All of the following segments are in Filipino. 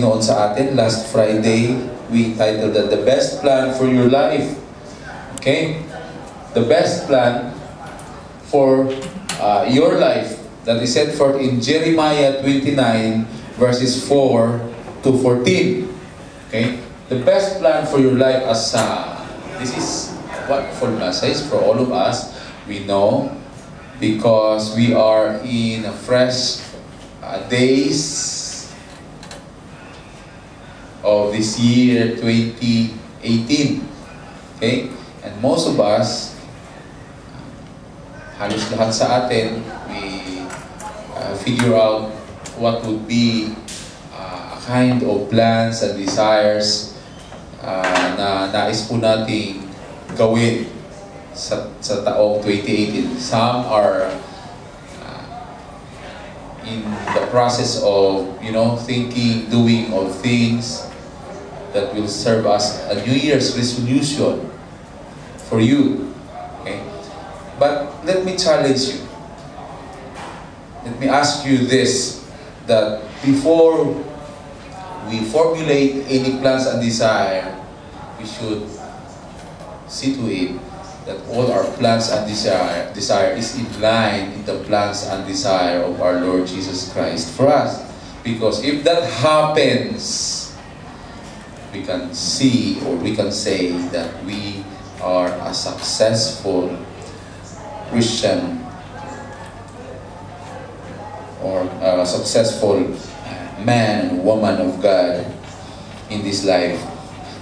Panginoon sa atin. Last Friday, we titled that The Best Plan for Your Life. Okay? The best plan for your life that is set forth in Jeremiah 29 verses 4 to 14. Okay? The best plan for your life as this is wonderful message for all of us. We know because we are in a fresh days of this year 2018. Okay? And most of us, halos lahat sa atin, we figure out what would be a kind of plans and desires na nais po nating gawin sa taong 2018. Some are in the process of, thinking, doing of things that will serve as a New Year's resolution for you. Okay? But let me challenge you. Let me ask you this, that before we formulate any plans and desire, we should see to it that all our plans and desire is in line with the plans and desire of our Lord Jesus Christ for us. Because if that happens, we can see or we can say that we are a successful Christian or a successful man, woman of God in this life.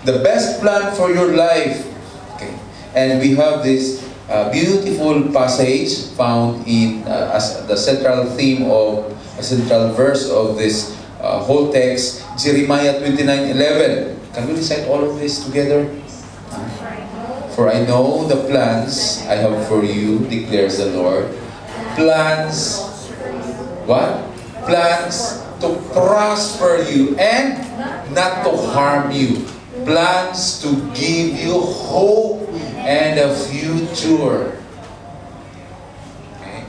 The best plan for your life. Okay. And we have this beautiful passage found in as the central theme of a central verse of this whole text, Jeremiah 29:11. Can we recite all of this together? For I know the plans I have for you, declares the Lord. Plans, what? Plans to prosper you and not to harm you. Plans to give you hope and a future. Okay.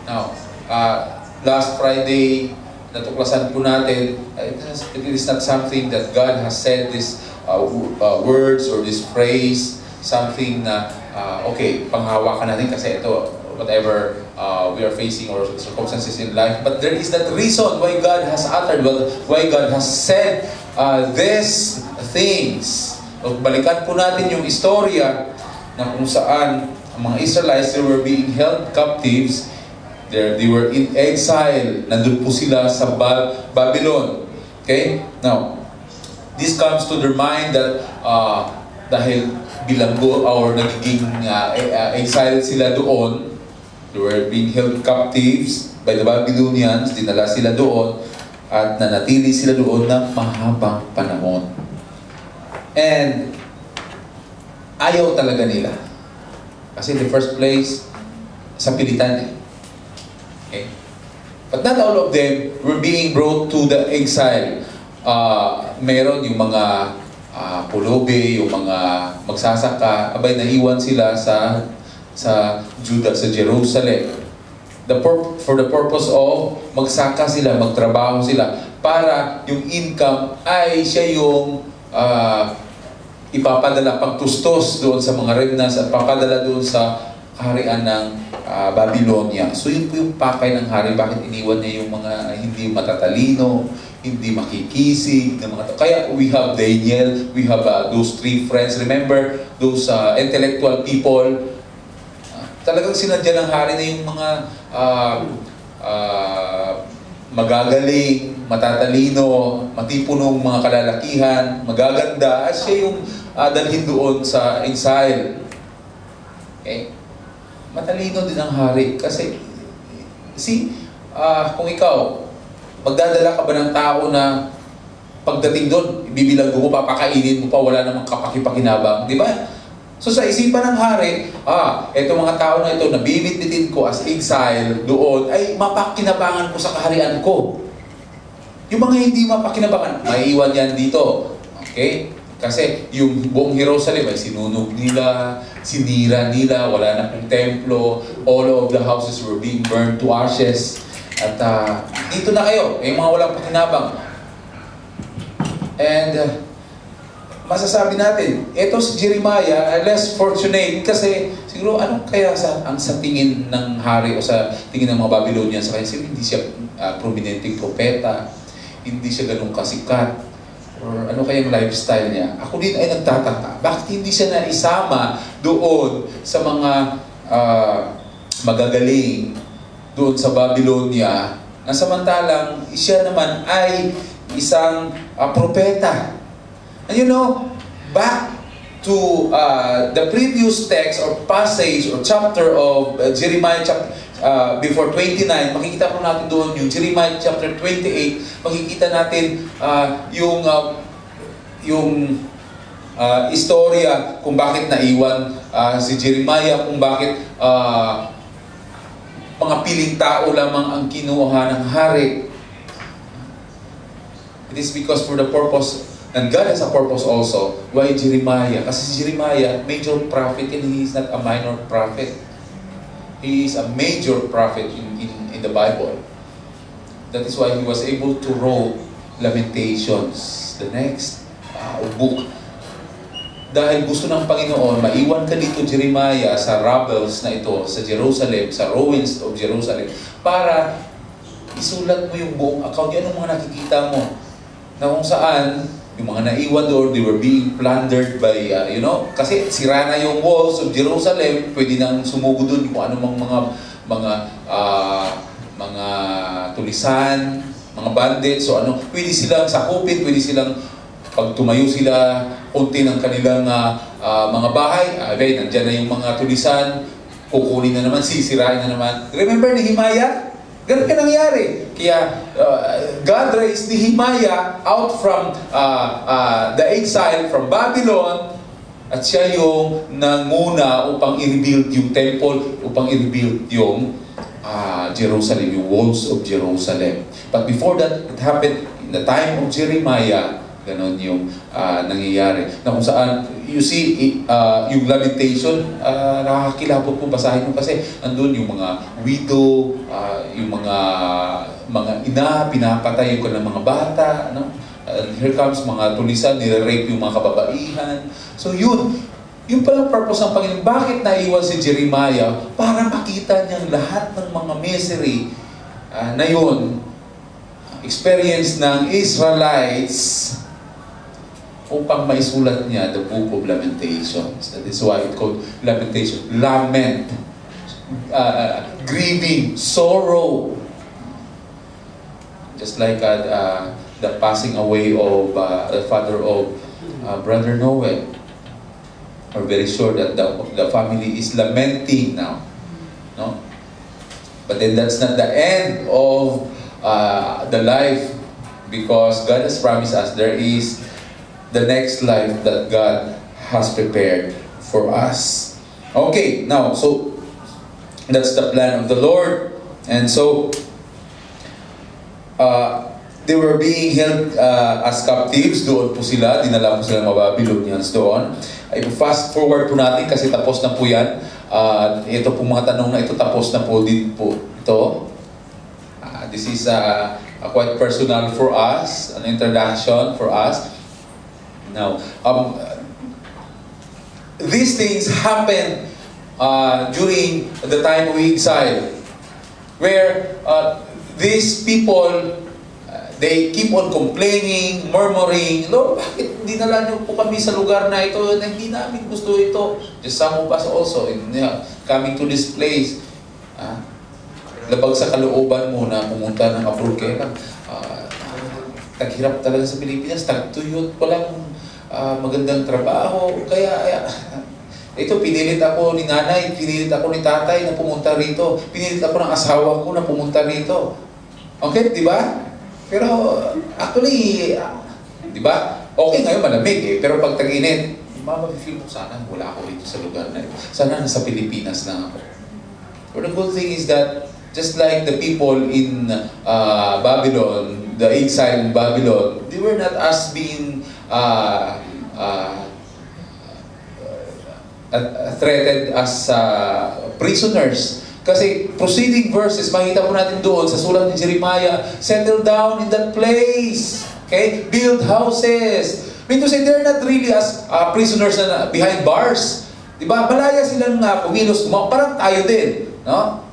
Now, last Friday, natuklasan po natin, it is not something that God has said this words or this phrase, something na, okay, panghawakan natin kasi ito, whatever we are facing or circumstances in life. But there is that reason why God has uttered, why God has said these things. Balikan po natin yung istorya na kung saan ang mga Israelites, they were being held captives. They were in exile. Nandun po sila sa Babylon. Okay? Now, this comes to their mind that dahil bilanggo or nagiging exile sila doon, they were being held captives by the Babylonians, dinala sila doon, at nanatili sila doon ng mahabang panahon. And ayaw talaga nila. Kasi in the first place, sa pilitan eh. Okay? But not all of them were being brought to the exile. Meron yung mga pulubi, yung mga magsasaka, abay naiwan sila sa Judah, sa Jerusalem. For the purpose of magsaka sila, magtrabaho sila, para yung income ay siya yung ipapadala pagtustos doon sa mga remnants at papadala doon sa kaharian ng Babylonia. So yun po yung pakay ng hari, bakit iniwan niya yung mga hindi matatalino, hindi makikisig ng mga kaya we have Daniel, we have those three friends. Remember those intellectual people? Talagang sinadya ng hari na yung mga magagaling, matatalino, matipunong mga kalalakihan, magaganda, at siya yung dalhin doon sa exile. Okay? Matalino din ang hari. Kasi, kung ikaw, magdadala ka ba ng tao na pagdating doon, ibibilang mo, papakainin mo pa, wala namang kapakipakinabang, di ba? So sa isipan ng hari, eto mga tao na ito, nabibitbitin ko as exile doon, ay mapakinabangan ko sa kaharian ko. Yung mga hindi mapakinabangan, maiiwan yan dito. Okay? Kasi yung buong Jerusalem ay sinunog nila, sinira nila, wala na pong templo, all of the houses were being burned to ashes. At dito na kayo, yung mga walang pakinabang. And masasabi natin, ito si Jeremiah, less fortunate kasi siguro ano kaya sa tingin ng hari o sa tingin ng mga Babylonians sa kanya, siguro hindi siya prominenteng propeta, hindi siya ganun kasikat, or ano kayang lifestyle niya. Ako din ay nagtataka, bakit hindi siya naisama doon sa mga magagaling doon sa Babylonia, na samantalang siya naman ay isang propeta. And you know, back to the previous text or passage or chapter of Jeremiah before 29, makikita po natin doon yung Jeremiah chapter 28, makikita natin yung istorya kung bakit naiwan si Jeremiah, kung bakit mga piling tao lamang ang kinuha ng hari. It is because for the purpose, and God has a purpose also, why Jeremiah? Kasi si Jeremiah, major prophet, and he is not a minor prophet. He is a major prophet in the Bible. That is why he was able to write Lamentations, the next book. Dahil gusto ng Panginoon, maiwan ka dito, Jeremiah, sa rubbles na ito, sa Jerusalem, sa ruins of Jerusalem, para isulat mo yung buong account. Yan ang mga nakikita mo, na kung saan, yung mga naiwan doon, they were being plundered by, kasi sira na yung walls of Jerusalem, pwede nang sumugo doon kung anumang mga tulisan, mga bandits, so pwede silang sakupin, pwede silang, pag tumayo sila, konti ng kanilang mga bahay, nandiyan na yung mga tulisan, kukunin na naman, sisirain na naman. Remember Nehemiah? Ganun ka nangyari. Kaya God raised Nehemiah out from the exile from Babylon, at siya yung nanguna upang i-rebuild yung temple, upang i-rebuild yung Jerusalem, yung walls of Jerusalem. But before that, it happened in the time of Jeremiah. Ganon yung nangyayari. Na kung saan, you see, yung Lamentation, nakakakilabot mo, basahin mo kasi andun yung mga widow, yung mga ina, pinapatay yung kanilang mga bata, no? And here comes mga tulisan, nire-rape yung mga kababaihan. So yun palang purpose ng Panginoon. Bakit naiwan si Jeremiah? Para makita niyang lahat ng mga misery na yun, experience ng Israelites, upang maisulat niya the book of Lamentations. That is why it's called Lamentation. Lament. Grieving. Sorrow. Just like the passing away of the father of Brother Noel. We're very sure that the family is lamenting now. No? But then that's not the end of the life, because God has promised us there is the next life that God has prepared for us. Okay, now, so that's the plan of the Lord. And so, they were being held as captives. Doon po sila, dinala po sila mga Babylonians doon. Fast forward po natin kasi tapos na po yan. Ito po mga tanong na ito, tapos na po din po ito. This is quite personal for us, an introduction for us. Now, these things happen during the time of exile, where these people, they keep on complaining, murmuring, Lord, bakit dinala niyo po kami sa lugar na ito, na hindi namin gusto ito? Just some of us also, coming to this place, labag sa kalooban mo na pumunta ng abroad, kaya taghirap talaga sa Pilipinas, tagtuyot, walang magandang trabaho, kaya ito, pinilit ako ni nanay, pinilit ako ni tatay na pumunta rito, pinilit ako ng asawa ko na pumunta rito. Okay, di ba? Pero actually, di ba? Okay ngayon, malamig pero pag tag-init, mapapifeel mo, sana wala ako dito sa lugar na ito. Sana nasa Pilipinas na ako. But the good thing is that just like the people in Babylon, the exile in Babylon, they were not as being threatened as prisoners. Kasi proceeding verses, makita po natin doon sa sulat ni Jeremiah, settle down in that place. Okay? Build houses. Mean to say, they're not really as prisoners na behind bars. Diba? Malaya silang pumilos. Parang tayo din. No?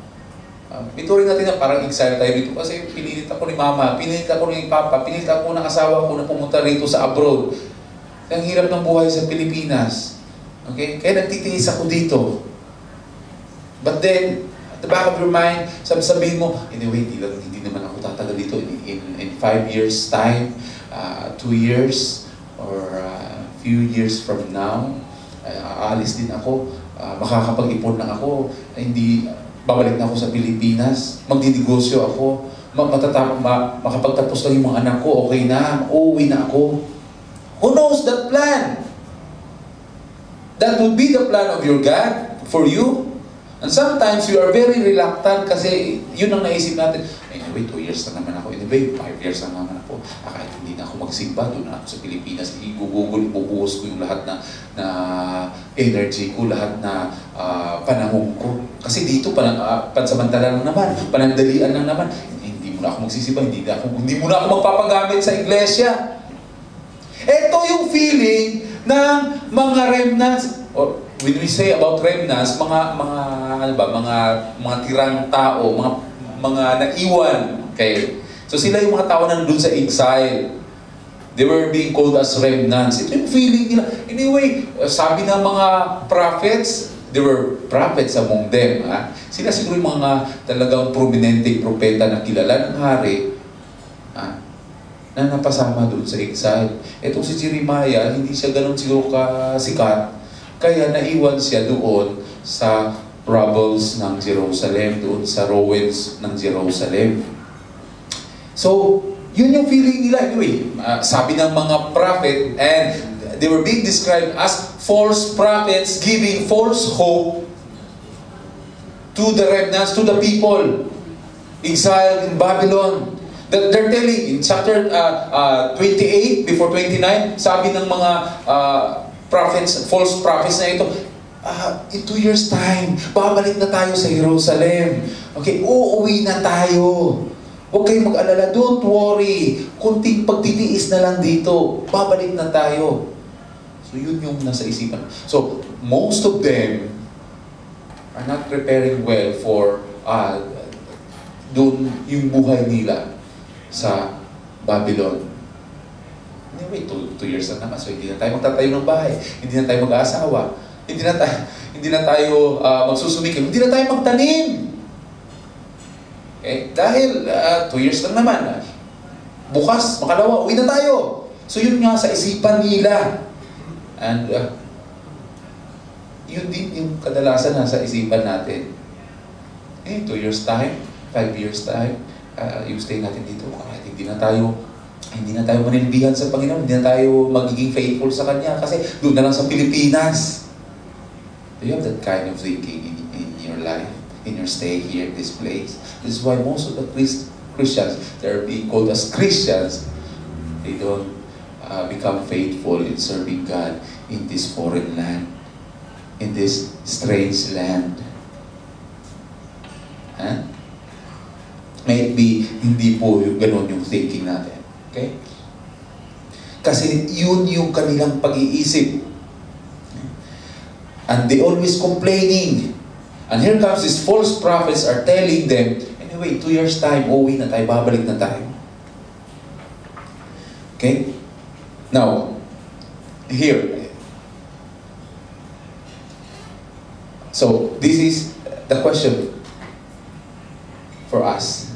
Ituring natin na parang exile tayo dito kasi pinilit ako ni mama, pinilit ako ni papa, pinilit ako ng asawa ko na pumunta rito sa abroad. Ang hirap ng buhay sa Pilipinas. Okay? Kaya nagtitiis ako dito. But then, at the back of your mind, sabihin mo, anyway, hindi naman ako tatagal dito in 5 years time, 2 years, or few years from now, aalis din ako, makakapag-ipon na ako, hindi babalik na ako sa Pilipinas, magdinegosyo ako, makapagtapos lang yung mga anak ko, okay na, uuwi na ako. Who knows that plan? That would be the plan of your God for you. And sometimes you are very reluctant kasi yun ang naisip natin. Anyway, 2 years na naman ako. Anyway, 5 years na naman ako. Kahit hindi na ako magsimba, doon na ako sa Pilipinas. Ibubuhos ko yung lahat na energy ko, lahat na panahon ko. Kasi dito, pansamantala lang naman, panandalian lang naman. Hindi mo na ako magsisimba, hindi mo na ako magpapagamit sa iglesia. Ito yung feeling ng mga remnants, or when we say about remnants, mga tirang tao, mga naiwan. Okay? So sila yung mga tao na nandun sa exile. They were being called as remnants. Ito yung feeling nila. Anyway, sabi ng mga prophets, there were prophets among them. Ha? Sila siguro yung mga talagang prominente propeta na kilala ng hari, ha? Na napasama doon sa exile. Itong si Jeremiah, hindi siya ganun siguro kasikat. Kaya naiwan siya doon sa rubbles ng Jerusalem, doon sa ruins ng Jerusalem. So, yun yung feeling nila. Anyway, sabi ng mga prophet, and they were being described as false prophets giving false hope to the remnants, to the people exiled in Babylon. That they're telling, in chapter 28, before 29, sabi ng mga prophets, false prophets na ito, in 2 years time, babalik na tayo sa Jerusalem. Okay, uuwi na tayo. Huwag kayong mag-alala, don't worry. Kunting pagtitiis na lang dito, babalik na tayo. So yun yung nasa isipan. So, most of them are not preparing well for doon yung buhay nila sa Babylon. Anyway, 2 years na naman, so hindi na tayo magtatayo ng bahay, hindi na tayo mag-aasawa, hindi na tayo magsusumikip, hindi na tayo magtanim. Okay? Dahil 2 years lang naman, bukas, makalawa, uwi na tayo. So yun nga sa isipan nila. And yun din yung kadalasan na sa isipan natin. 2 years time, 5 years time, yung stay natin dito, kahit hindi na tayo manilbihan sa Panginoon, hindi na tayo magiging faithful sa Kanya kasi doon na lang sa Pilipinas. Do you have that kind of thinking in your life, in your stay here in this place? This is why most of the Christians, they're being called as Christians, they don't become faithful in serving God in this foreign land, in this strange land. Huh? May be hindi po ganun yung thinking natin. Okay? Kasi yun yung kanilang pag-iisip. And they always complaining. And here comes these false prophets are telling them, anyway, 2 years time, uwi na tayo, babalik na tayo. Okay? Now, here. So, this is the question for us.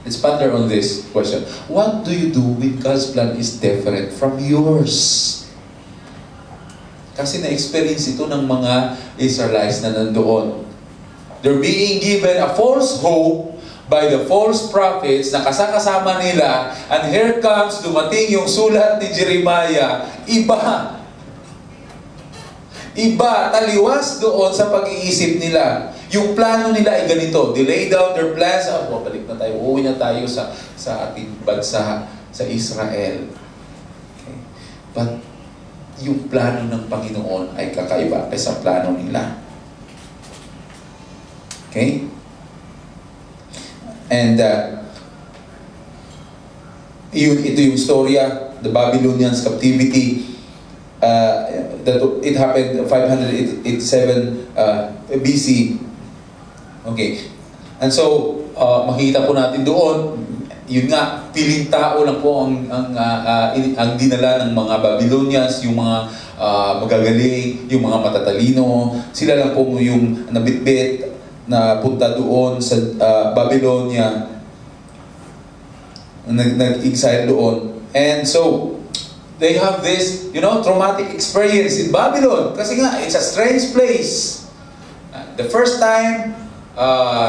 Let's ponder on this question. What do you do when God's plan is different from yours? Kasi na-experience ito ng mga Israelites na nandoon. They're being given a false hope by the false prophets na kasama nila, and here comes, dumating yung sulat ni Jeremiah. Iba, taliwas doon sa pag-iisip nila. Yung plano nila ay ganito. They lay down their plans. Balik na tayo. Uuwi na tayo sa ating bansa, sa Israel. Okay. But yung plano ng Panginoon ay kakaiba kaysa plano nila. Okay? And ito yung storya, the Babylonians captivity. That it happened 587 BC. Okay. And so, makita po natin doon, yun nga, piling tao lang po ang dinala ng mga Babylonians, yung mga magagaling, yung mga matatalino. Sila lang po yung nabitbit na punta doon sa Babylonia, nag-exile doon. And so, they have this, traumatic experience in Babylon. Kasi nga, it's a strange place. The first time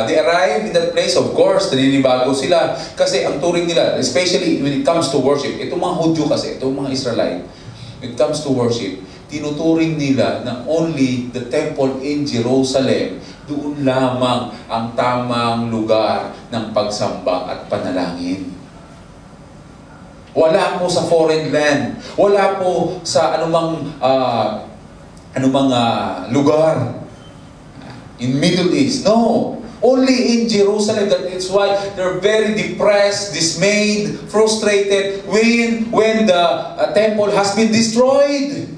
they arrive in that place, of course, naninibago sila. Kasi ang turing nila, especially when it comes to worship, itong mga Hudyo kasi, itong mga Israelite, when it comes to worship, tinuturing nila na only the temple in Jerusalem, doon lamang ang tamang lugar ng pagsamba at panalangin. Wala po sa foreign land. Wala po sa anumang lugar in Middle East. No. Only in Jerusalem. That is why they're very depressed, dismayed, frustrated when the temple has been destroyed.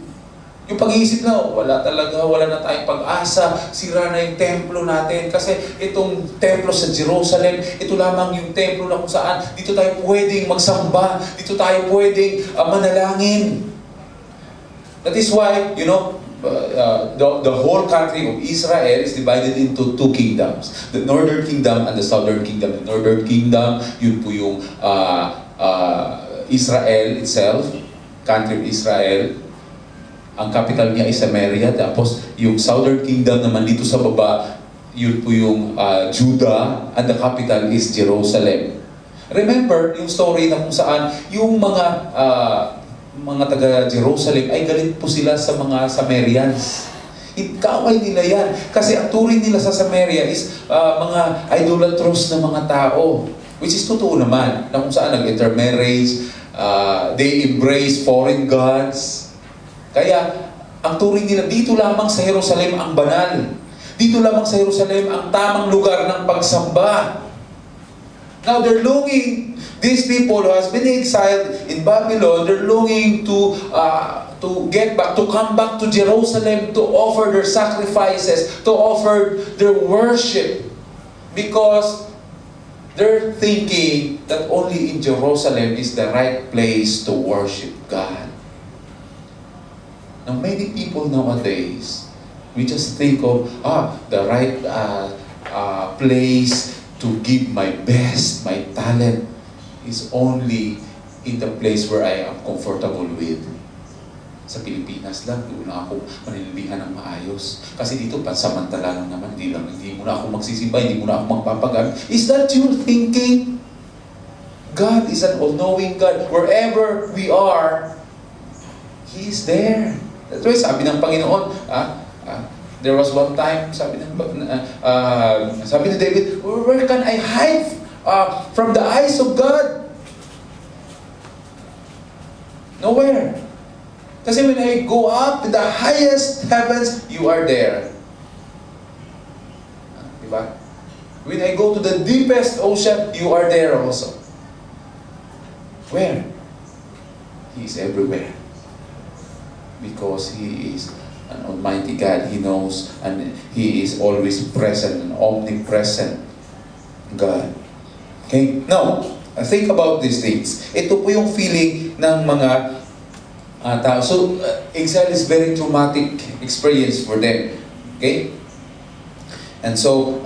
Yung pag-iisip na, wala na tayong pag-asa, sira na yung templo natin. Kasi itong templo sa Jerusalem, ito lamang yung templo na kung saan dito tayo pwedeng magsamba, dito tayo pwedeng manalangin. That is why, the whole country of Israel is divided into two kingdoms. The northern kingdom and the southern kingdom. The northern kingdom, yun po yung Israel itself, country of Israel. Ang capital niya is Samaria. Tapos yung southern kingdom naman dito sa baba, yun po yung Judah, and the capital is Jerusalem. Remember yung story na kung saan yung mga taga Jerusalem ay galit po sila sa mga Samarians. Ikaway nila yan. Kasi ang turing nila sa Samaria is mga idolatrous na mga tao. Which is totoo naman, na kung saan nag-intermarriage, they embrace foreign gods. Kaya, ang turing nila, dito lamang sa Jerusalem ang banal. Dito lamang sa Jerusalem ang tamang lugar ng pagsamba. Now, they're longing, these people who has been exiled in Babylon, they're longing to get back, to come back to Jerusalem, to offer their sacrifices, to offer their worship. Because they're thinking that only in Jerusalem is the right place to worship God. Now, many people nowadays, we just think of, the right place to give my best, my talent, is only in the place where I am comfortable with. Sa Pilipinas lang, doon na ako manilbihan ng maayos. Kasi dito, pansamantala lang naman, hindi mo na ako magsisimba, hindi mo na ako magpapagamit. Is that your thinking? God is an all-knowing God. Wherever we are, He is there. That's why sabi ng Panginoon, there was one time, sabi ni David, where can I hide from the eyes of God? Nowhere. Kasi when I go up in the highest heavens, you are there. Diba? When I go to the deepest ocean, you are there also. Where? He is everywhere. Because He is an Almighty God. He knows, and He is always present, an omnipresent God. Okay? Now, think about these things. Ito po yung feeling ng mga tao. So, exile is very traumatic experience for them. Okay? And so,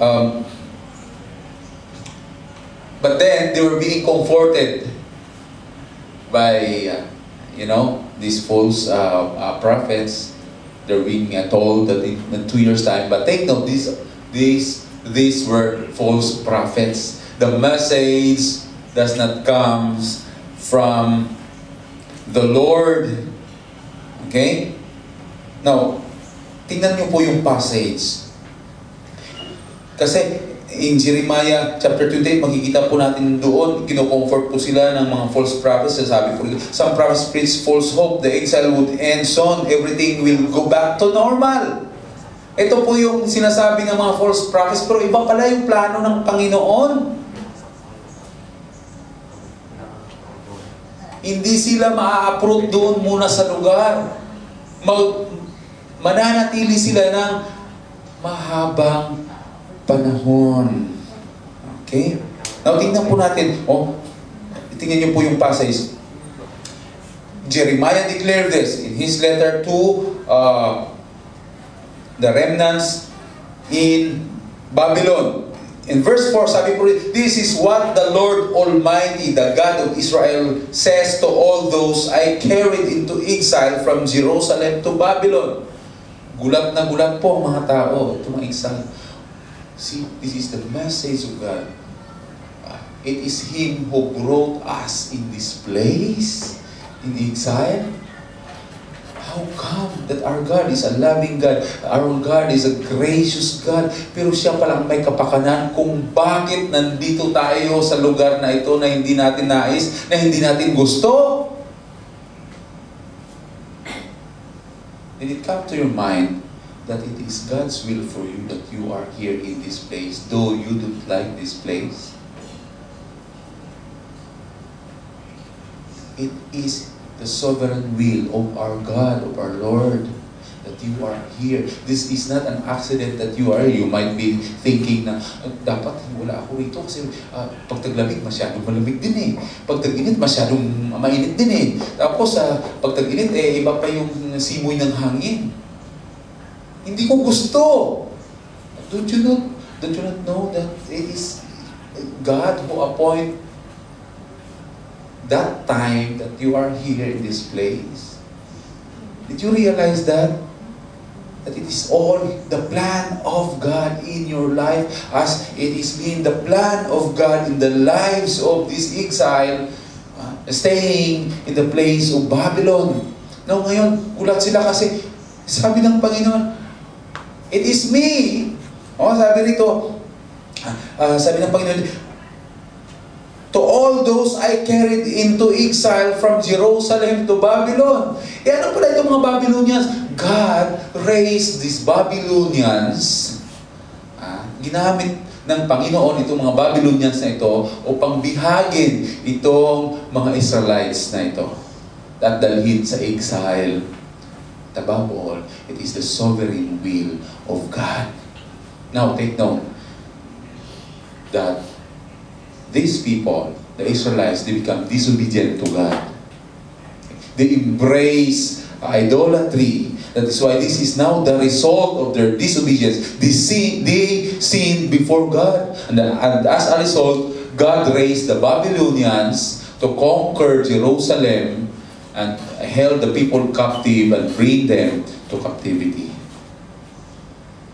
but then they were being comforted by, these false prophets. They're being told that in 2 years' time. But take note, these were false prophets. The message does not come from the Lord. Okay? Now, tingnan niyo po yung passage. Kasi in Jeremiah chapter 28, makikita po natin doon, kino-comfort po sila ng mga false prophets. Sabi po, some prophets preach false hope, the exile would end soon, everything will go back to normal. Ito po yung sinasabi ng mga false prophets, pero iba pala yung plano ng Panginoon. Hindi sila maa-uproot doon muna sa lugar. Mananatili sila ng mahabang panahon. Okay? Now, tingnan po natin. Tingnan niyo po yung passage. Jeremiah declared this in his letter to the remnants in Babylon. In verse 4, sabi po rin, this is what the Lord Almighty, the God of Israel, says to all those I carried into exile from Jerusalem to Babylon. Gulat na gulat po mga tao, itong mga exile. See, this is the message of God. It is Him who brought us in this place, in exile. How come that our God is a loving God? Our God is a gracious God. Pero siya palang may kapakanan kung bakit nandito tayo sa lugar na ito na hindi natin nais, na hindi natin gusto. Did it come to your mind that it is God's will for you that you are here in this place, though you don't like this place? It is the sovereign will of our God, of our Lord, that you are here. This is not an accident that you are here. You might be thinking na, dapat wala ako rito kasi pag taglamig, masyadong malamig din eh. Pag tag-init, masyadong mainit din eh. Tapos, pag tag-init, iba pa yung simoy ng hangin. Hindi ko gusto. Don't you not know that it is God who appoint that time that you are here in this place? Did you realize that? That it is all the plan of God in your life, as it is been the plan of God in the lives of this exile, staying in the place of Babylon. Now ngayon, gulat sila kasi sabi ng Panginoon, it is me. Sabi rito, sabi ng Panginoon, to all those I carried into exile from Jerusalem to Babylon. Ano pala itong mga Babylonians? God raised these Babylonians. Ginamit ng Panginoon itong mga Babylonians na ito upang bihagin itong mga Israelites na ito at dalhin sa exile. Above all, it is the sovereign will of God. Now, take note that these people, the Israelites, they become disobedient to God. They embrace idolatry. That is why this is now the result of their disobedience. They sinned before God. And as a result, God raised the Babylonians to conquer Jerusalem and held the people captive and bring them to captivity.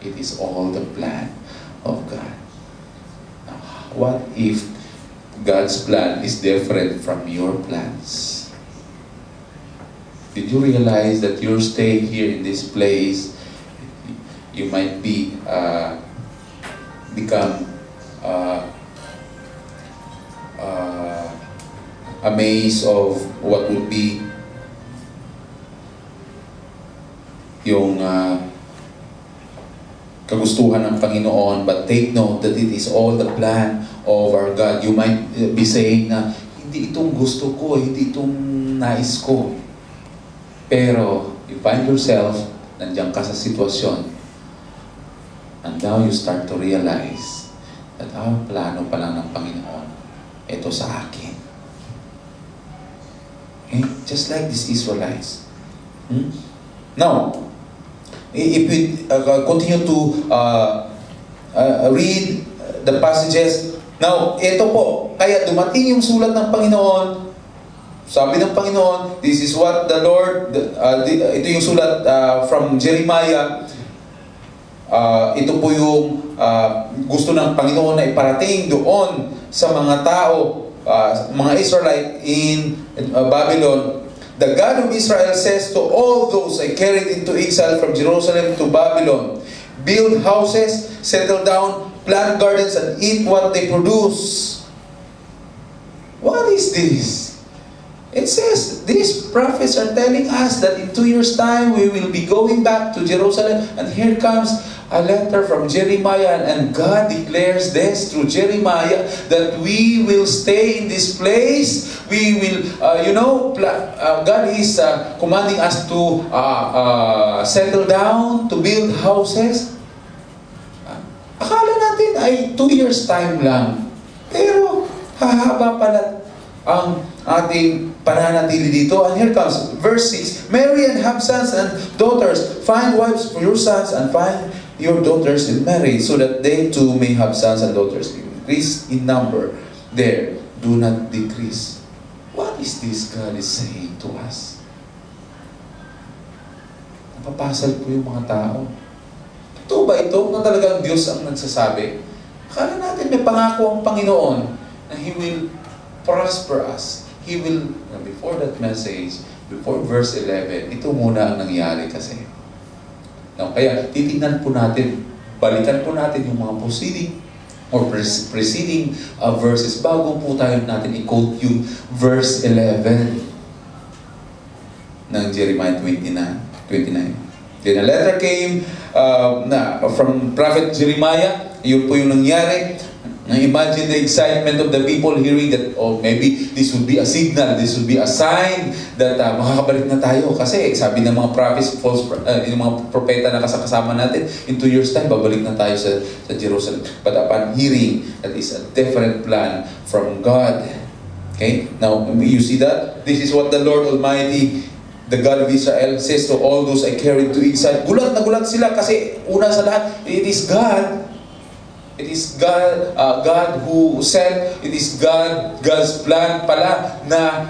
It is all the plan of God. Now, what if God's plan is different from your plans? Did you realize that you're staying here in this place? You might be become amazed of what would be yung kagustuhan ng Panginoon, but take note that it is all the plan of our God. You might be saying na, hindi itong gusto ko, hindi itong nais ko. Pero, you find yourself, nandiyan ka sa sitwasyon, and now you start to realize that, plano pa lang ng Panginoon, ito sa akin. Okay? Just like these Israelites. Now, if we continue to read the passages, now, ito po, kaya dumating yung sulat ng Panginoon. Sabi ng Panginoon, this is what the Lord, ito yung sulat from Jeremiah. Ito po yung gusto ng Panginoon na iparating doon sa mga tao, mga Israelite in Babylon. The God of Israel says to all those I carried into exile from Jerusalem to Babylon, build houses, settle down, plant gardens, and eat what they produce. What is this? It says, these prophets are telling us that in 2 years' time, we will be going back to Jerusalem. And here comes a letter from Jeremiah. And God declares this through Jeremiah, that we will stay in this place we will, God is commanding us to settle down, to build houses. Akala natin ay 2 years time lang. Pero, hahaba pala ang ating pananatili dito. And here comes verse 6. Marry and have sons and daughters. Find wives for your sons and find your daughters in marriage, so that they too may have sons and daughters. Increase in number. There, do not decrease. What is this God is saying to us? Napapasal po yung mga tao. Ito ba ito na talagang Diyos ang nagsasabi? Akala natin may pangako ang Panginoon na He will prosper us. He will, before that message, before verse 11, ito muna ang nangyari kasi. Now, kaya titignan po natin, balikan po natin yung mga preceding verses bago po tayo natin i-quote yung verse 11 ng Jeremiah 29. Then a letter came from Prophet Jeremiah. Yun po yung nangyari. Imagine the excitement of the people hearing that, oh, maybe this would be a signal, this would be a sign that makakabalik na tayo. Kasi sabi ng mga prophets, yung mga propeta na kasama natin, in 2 years time, babalik na tayo sa Jerusalem. But upon hearing that is a different plan from God. Okay? Now, you see that? This is what the Lord Almighty, the God of Israel, says to all those I carried to exile. Gulat na gulat sila kasi una sa lahat, it is God. It is God, God who said, it is God's plan pala na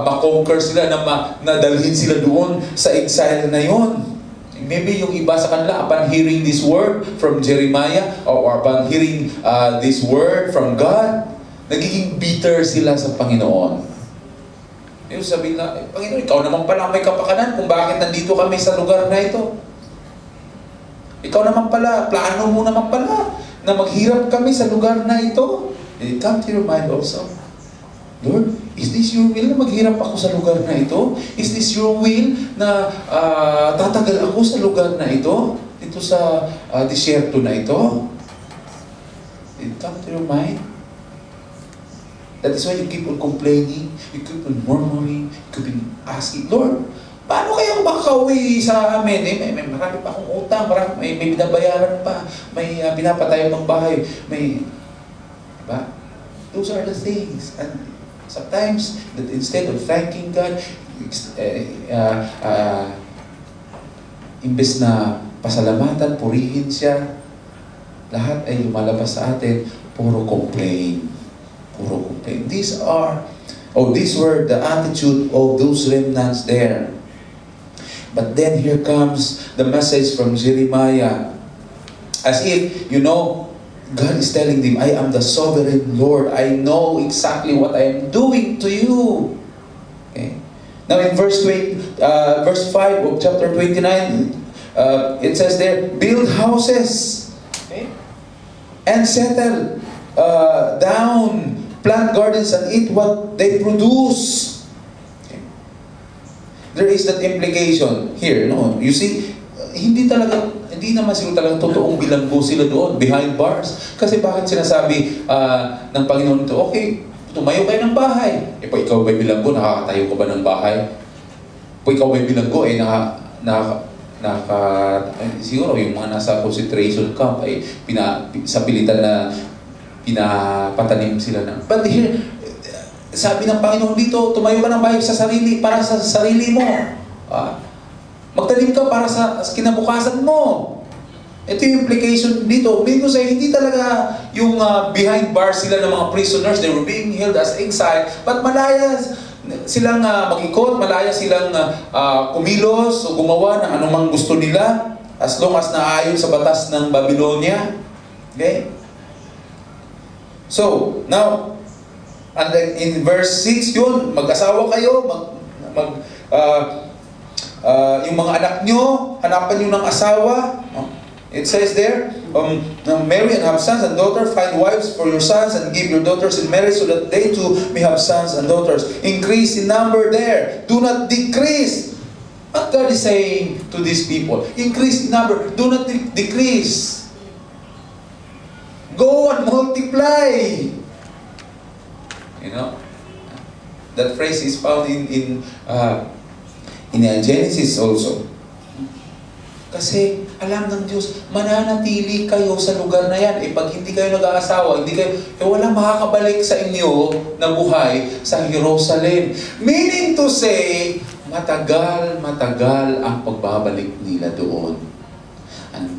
makonquer sila, na dalhin sila doon sa exile na yon. Maybe yung iba sa kanila, upon hearing this word from Jeremiah, or upon hearing this word from God, nagiging bitter sila sa Panginoon. Yung sabihin na, Panginoon, ikaw naman pala may kapakanan kung bakit nandito kami sa lugar na ito. Ikaw naman pala, plano mo naman pala na maghirap kami sa lugar na ito. And it comes to your mind also, Lord, is this your will na maghirap ako sa lugar na ito? Is this your will na tatagal ako sa lugar na ito? Dito sa disyerto na ito? It comes to your mind? That is why you keep on complaining, you keep on murmuring, you keep on asking, Lord, paano kaya ako makakauwi sa amin? May marami pa akong utang, may binabayaran pa, may pinapatayo pang bahay, diba? Those are the things. And sometimes, that instead of thanking God, imbes na pasalamatan, purihin siya, lahat ay lumalabas sa atin, puro complain. Puro complain. These were the attitude of those remnants there. But then here comes the message from Jeremiah. As if, God is telling them, I am the sovereign Lord. I know exactly what I am doing to you. Okay. Now in verse 5 of chapter 29, it says there, build houses, okay, and settle down, plant gardens and eat what they produce. There is that implication here, no? You see, hindi naman sila talagang totoong bilanggo sila doon, behind bars. Kasi bakit sinasabi ng Panginoon ito, okay, tumayo kayo ng bahay. Po ikaw ba'y bilanggo, nakakatayo ka ba ng bahay? Po ikaw ba'y bilanggo, siguro yung mga nasa concentration camp ay sa pilitan na pinapatanim sila ng. But here, sabi ng Panginoon dito, tumayo ka ng bahay sa sarili, para sa sarili mo. Magtanim ka para sa kinabukasan mo. Ito yung implication dito. Because hindi talaga yung behind bars sila ng mga prisoners, they were being held as exile, but malaya silang mag-ikot, malaya silang kumilos o gumawa ng anumang gusto nila, as long as naayon sa batas ng Babylonia. Okay? So, now, and then in verse 6 yun, mag-asawa kayo, yung mga anak nyo, hanapan nyo ng asawa. It says there, marry and have sons and daughters, find wives for your sons and give your daughters in marriage so that they too may have sons and daughters. Increase in number there. Do not decrease. What God is saying to these people? Increase in number. Do not decrease. Go and multiply. That phrase is found in Genesis also. Kasi alam ng Diyos, mananatili kayo sa lugar na yan. Pag hindi kayo nag-aasawa, walang makakabalik sa inyo na buhay sa Jerusalem. Meaning to say, matagal ang pagbabalik nila doon. And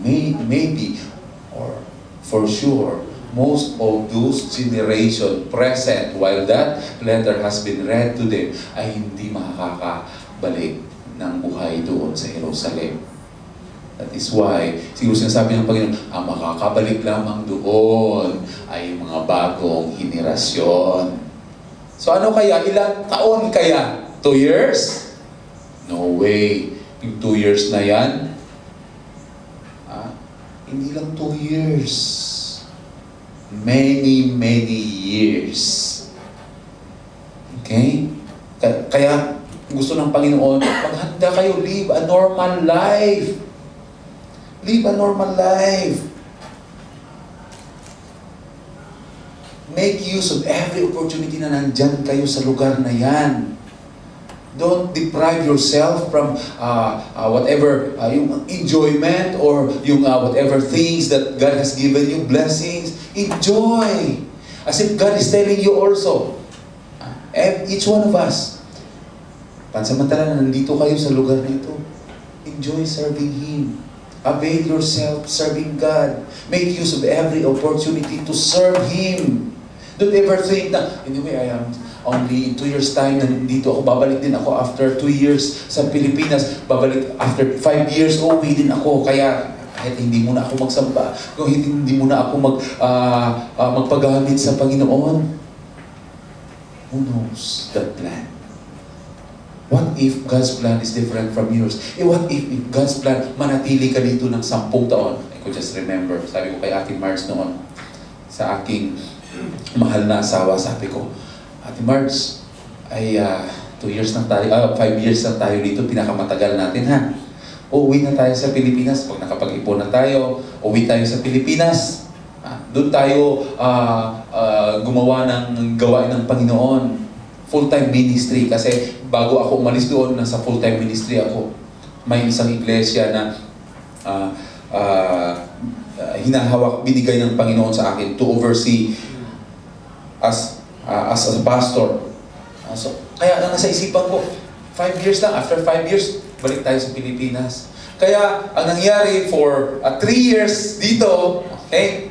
maybe, or for sure, most of those generation present while that letter has been read to them ay hindi makakabalik ng buhay doon sa Jerusalem. That is why, siguro sinasabi ng Panginoon, ang makakabalik lamang doon ay mga bagong henerasyon. So ano kaya? Ilang taon kaya? 2 years? No way. Yung 2 years na yan, hindi lang 2 years. Many years. Okay? Kaya gusto ng Panginoon, maghanda kayo, live a normal life. Live a normal life. Make use of every opportunity na nandyan kayo sa lugar na yan. Don't deprive yourself from whatever yung enjoyment or yung whatever things that God has given you, blessings. Enjoy. As if God is telling you also, each one of us, pansamantala na nandito kayo sa lugar na ito, enjoy serving Him. Avail yourself serving God. Make use of every opportunity to serve Him. Don't ever think na, anyway, I am only in 2 years time na dito ako, babalik din ako after 2 years sa Pilipinas, babalik after 5 years, uwi din ako, kaya kahit hindi muna ako magsamba, kung hindi muna ako magpagamit sa Panginoon. Who knows that plan? What if God's plan is different from yours? What if God's plan, manatili ka dito ng 10 taon? I could just remember, sabi ko kay Ate Mars noon, sa aking mahal na asawa, sabi ko, Ate Mars, ay 2 years na tayo, 5 years na tayo dito, pinakamatagal natin ha. Uwi na tayo sa Pilipinas, pag nakapag-ipon na tayo, uwi tayo sa Pilipinas. Doon tayo gumawa ng gawain ng Panginoon. Full-time ministry, kasi bago ako umalis doon, nasa full-time ministry ako. May isang iglesia na hinahawak, binigay ng Panginoon sa akin to oversee as a pastor. So, kaya nasa isipan ko, 5 years lang, after 5 years, balik tayo sa Pilipinas. Kaya, ang nangyari for 3 years dito, okay,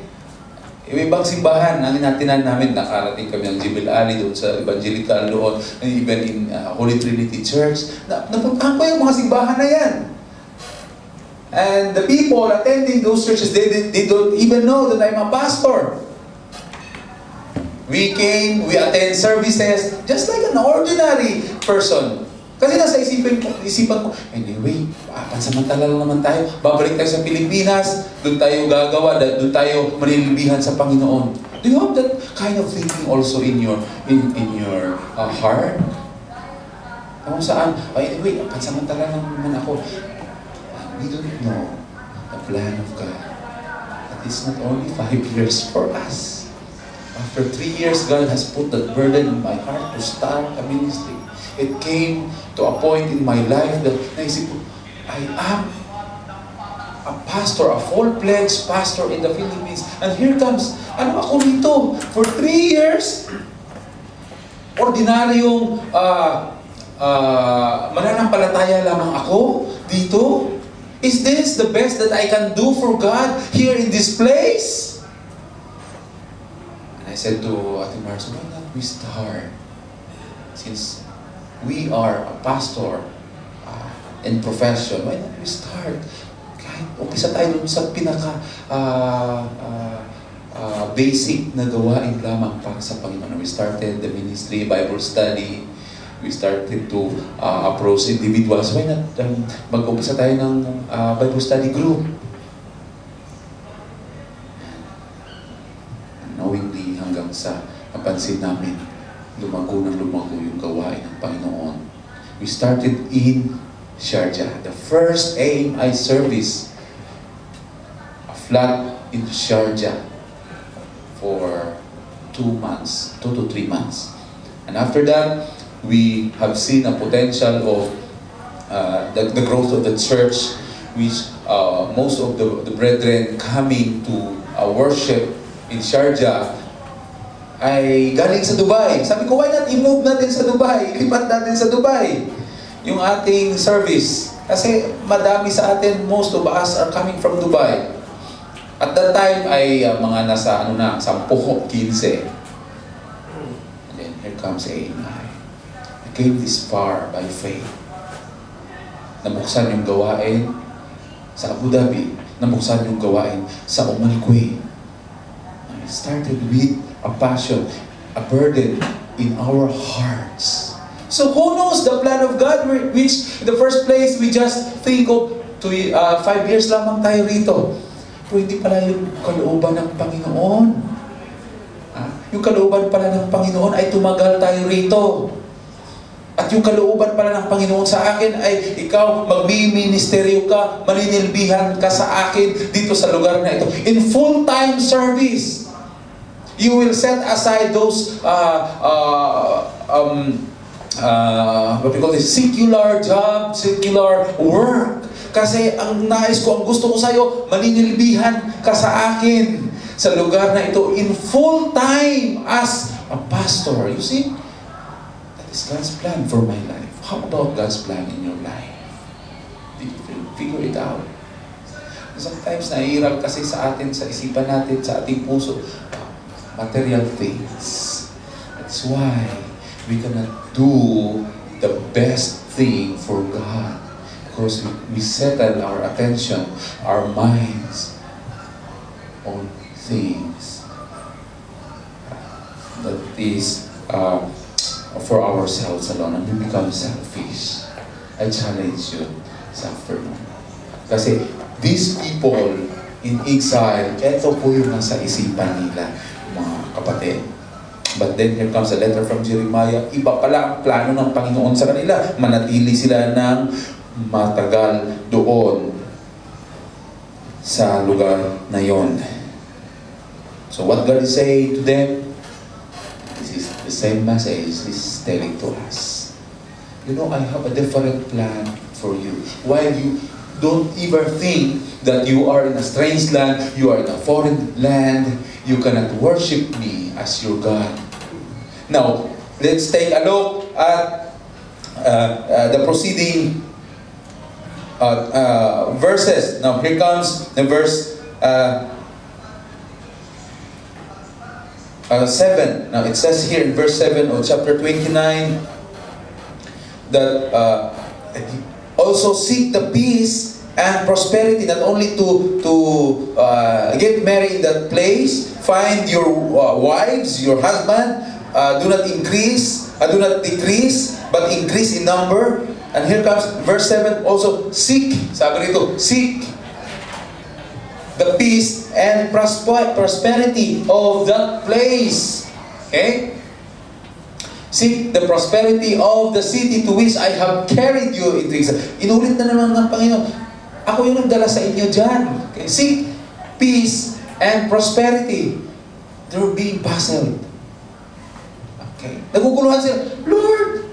yung ibang simbahan, natin namin, nakarating kami ng Jibil Ali doon sa evangelical doon, even in Holy Trinity Church. Napuntahan ko yung mga simbahan na yan. And the people attending those churches, they don't even know that I'm a pastor. We came, we attend services, just like an ordinary person. Kasi nasa isipan ko, anyway, pansamantala lang naman tayo, babalik tayo sa Pilipinas, doon tayo gagawa, doon tayo manilbihan sa Panginoon. Do you have that kind of thinking also in your heart? Kung saan, anyway, pansamantala lang naman ako. We don't know the plan of God. That is not only 5 years for us. After 3 years, God has put that burden in my heart to start a ministry. It came to a point in my life that naisip ko, I am a pastor, a full-fledged pastor in the Philippines. And here comes, ano ako dito? For 3 years? Ordinaryong mananampalataya lamang ako dito? Is this the best that I can do for God here in this place? And I said to Ate Mars, why not we start? Since we are a pastor in profession, why not we start? Kahit umpisa tayo dun sa pinaka basic na gawain lamang para sa Panginoon. We started the ministry, Bible study. We started to approach individuals. Why not mag-umpisa tayo ng Bible study group? Knowingly, hanggang sa napansin namin, lumago yung gawain ng Panginoon. We started in Sharjah. The first AMI service, a flat in Sharjah for 2 to 3 months. And after that, we have seen a potential of the growth of the church, which most of the brethren coming to worship in Sharjah ay galing sa Dubai. Sabi ko, why not i-move natin sa Dubai? Ilipat natin sa Dubai yung ating service. Kasi madami sa atin, most of us are coming from Dubai. At that time ay mga nasa 10, 15. And then here comes AMI. I came this far by faith. Nabuksan yung gawain sa Abu Dhabi. Nabuksan yung gawain sa Umalquay. I started with a passion, a burden in our hearts. So who knows the plan of God, which in the first place we just think of 5 years lamang tayo rito. Pero hindi pala yung kalooban ng Panginoon. Yung kalooban pala ng Panginoon ay tumagal tayo rito. At yung kalooban pala ng Panginoon sa akin ay ikaw magmi-ministeryo ka, maninilbihan ka sa akin dito sa lugar na ito. In full-time service, you will set aside those what we call this secular job, secular work. Kasi ang nais ko, ang gusto ko sa'yo, maninilbihan ka sa akin sa lugar na ito in full time as a pastor. You see, that is God's plan for my life. How about God's plan in your life? Did you figure it out? Sometimes nahihirap kasi sa atin, sa isipan natin, sa ating puso, material things. That's why we cannot do the best thing for God. Because we settle our attention, our minds on things that is for ourselves alone, and we become selfish. I challenge you this afternoon. Kasi these people in exile, ito po yung nasa isipan nila, mga kapatid. But then here comes a letter from Jeremiah. Iba pala ang plano ng Panginoon sa kanila. Manatili sila ng matagal doon sa lugar na yon. So what God is saying to them, this is the same message He's telling to us. You know, I have a different plan for you. While you don't ever think that you are in a strange land, you are in a foreign land, you cannot worship me as your God. Now, let's take a look at the proceeding verses. Now, here comes the verse 7. Now, it says here in verse 7 of chapter 29 that also seek the peace and prosperity, not only to get married in that place, find your wives, your husband, do not increase, do not decrease, but increase in number. And here comes verse 7, also seek, sabi rito, seek the peace and prosperity of that place. Okay? Seek the prosperity of the city to which I have carried you into exile. Inulit na naman ng Panginoon, ako yung nagdala sa inyo dyan. Okay? Seek peace and prosperity. They're being puzzled. Okay? Naguguluhan sila, Lord,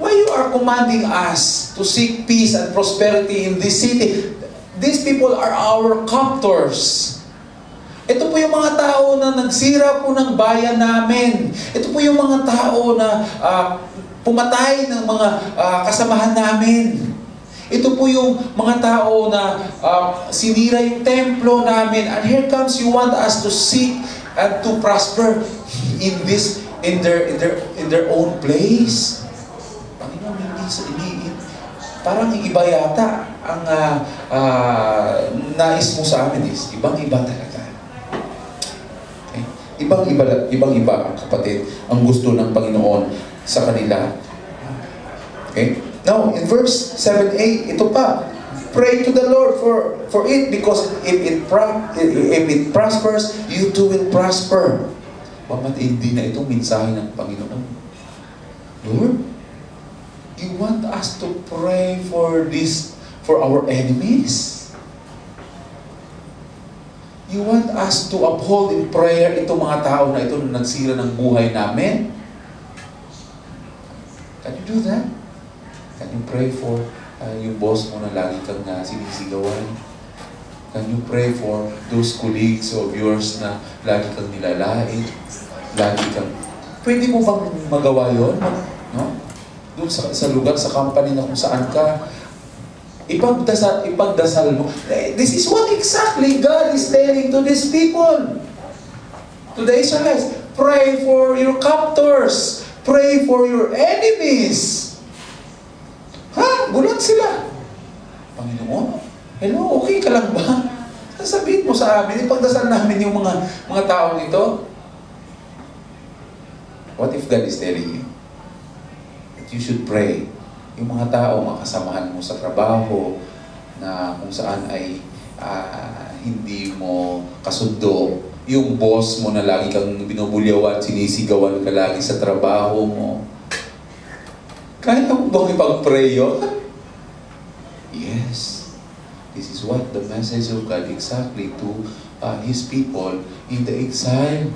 why you are commanding us to seek peace and prosperity in this city? These people are our captors. Ito po yung mga tao na nagsira po ng bayan namin. Ito po yung mga tao na pumatay ng mga kasamahan namin. Ito po yung mga tao na sinira yung templo namin. And here comes, you want us to seek and to prosper in this, in their own place. Panginoon, parang iba yata ang nais mo sa amin is ibang-iba talaga. Okay? Ibang-iba, kapatid, ang gusto ng Panginoon sa kanila. Okay? Now, in verse 7-8, ito pa, pray to the Lord for it, because if it prospers, you too will prosper. Pamatindi na itong mensahe ng Panginoon. Lord, you want us to pray for our enemies? You want us to uphold in prayer itong mga tao na ito na nagsira ng buhay namin? you do that? Can you pray for yung boss mo na lagi kang sinisigawan? Can you pray for those colleagues of yours na lagi kang nilalait? Lagi kang... Pwede mo bang magawa yun? No? Doon sa lugar, sa company na kung saan ka, ipagdasal mo. This is what exactly God is telling to these people. To the Israelites. Pray for your captors. Pray for your enemies. Gulat sila. Panginoon, hello, okay ka lang ba? Sasabihin mo sa amin, ipagdasal namin yung mga taong ito. What if God is telling you that you should pray? Yung mga tao, makasamahan mo sa trabaho, na kung saan ay hindi mo kasundo. Yung boss mo na lagi kang binubulyawan, sinisigawan ka lagi sa trabaho mo. Kaya mo bang ipag-pray yun? Yes. This is what the message of God exactly to His people in the exile.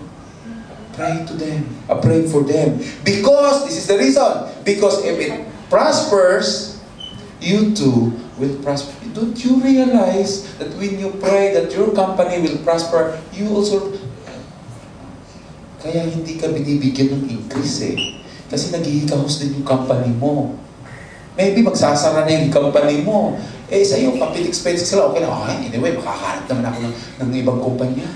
Pray to them. Pray for them. Because, this is the reason. Because if it prospers, you too will prosper. Don't you realize that when you pray that your company will prosper, you also... Kaya hindi ka binibigyan ng increase eh. Kasi naghihikahos din yung company mo. Maybe magsasara na yung company mo. Sa'yo, kapit expenses sila, okay lang. Anyway, makakahanap naman ako ng ibang kumpanya.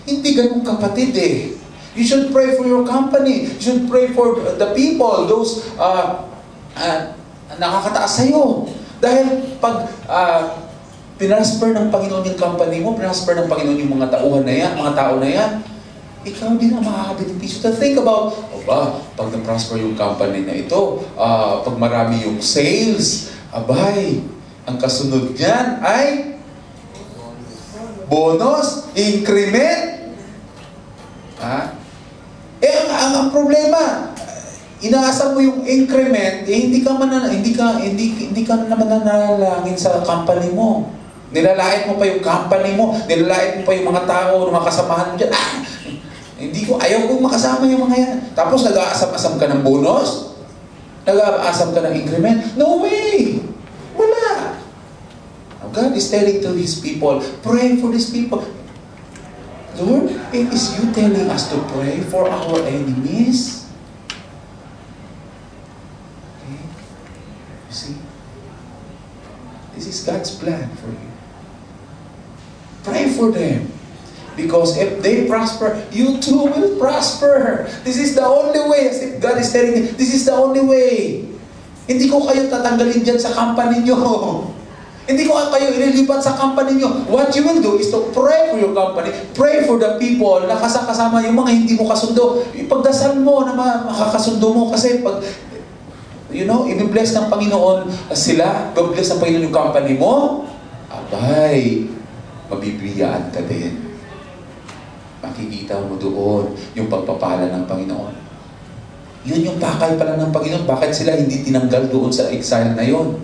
Hindi ganun kapatid eh. You should pray for your company. You should pray for the people, those nakakataas sa'yo. Dahil pag pinasper ng Panginoon yung company mo, pinasper ng Panginoon yung mga tauhan na yan, mga tao na yan, ikaw din ang makakabenepisyo. To think about, pag na-prosper yung company na ito, pag marami yung sales, abay, ang kasunod niyan ay bonus, increment. Ang problema, inaasam mo yung increment, hindi ka naman nanalangin sa company mo. Nilalait mo pa yung company mo, nilalait mo pa yung mga tao, mga kasamahan mo dyan. Ayaw kong makasama yung mga yan. Tapos nag-aasam-asam ka ng bonus? Nag-aasam ka ng increment? No way! Wala! God is telling to His people, pray for these people. Lord, it is you telling us to pray for our enemies? Okay? You see? This is God's plan for you. Pray for them. Because if they prosper, you too will prosper. This is the only way. As if God is telling you, this is the only way. Hindi ko kayo tatanggalin dyan sa company nyo. Hindi ko kayo ililipat sa company nyo. What you will do is to pray for your company, pray for the people na kasama yung mga hindi mo kasundo. Ipagdasal mo na makakasundo mo kasi pag, i-bless ng Panginoon sila, i-bless ng Panginoon yung company mo, abay, mabibigyan ka din. Makikita mo doon yung pagpapala ng Panginoon. Yun yung pakay pala ng Panginoon. Bakit sila hindi tinanggal doon sa exile na yun?